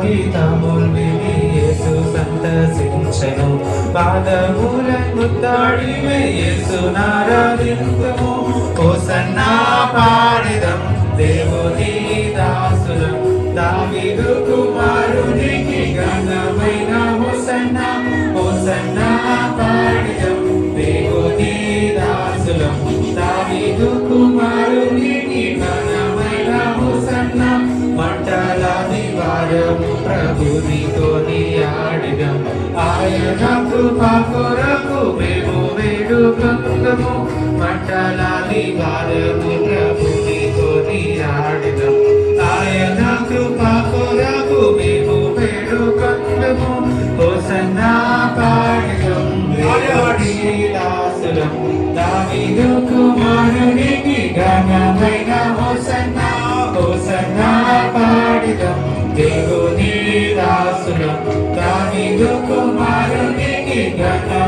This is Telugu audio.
గీతముల్ విని యేసు సంతసించెను పాదములను ముద్దాడి యేసు నారాధింతుము హోసన్నా పాడెదం దేవుని దాసులం దావీదు కుమారునికి ఘనమైన హోసన్నా హోసన్నా పాడెదం దేవుని దాసులం దావీదు కుమారునికి ఘనమైన హోసన్నా మంటలాది వారము ప్రభునితోని ఆడిదం ఆయన కృపా కొరకు మేము వేడుకొందుము మంటలాది వారము ప్రభునితోని ఆడిదం ఆయన కృపా కొరకు మేము వేడుకొందుము హోసన్నా పాడిదం దేవుని దాసులం దావీదు కుమారునికి ఘనమైన హోసన్నా హోసన్నా పాడిదం దేవుని దాసులం దావీదు కుమారునికి ఘనమైన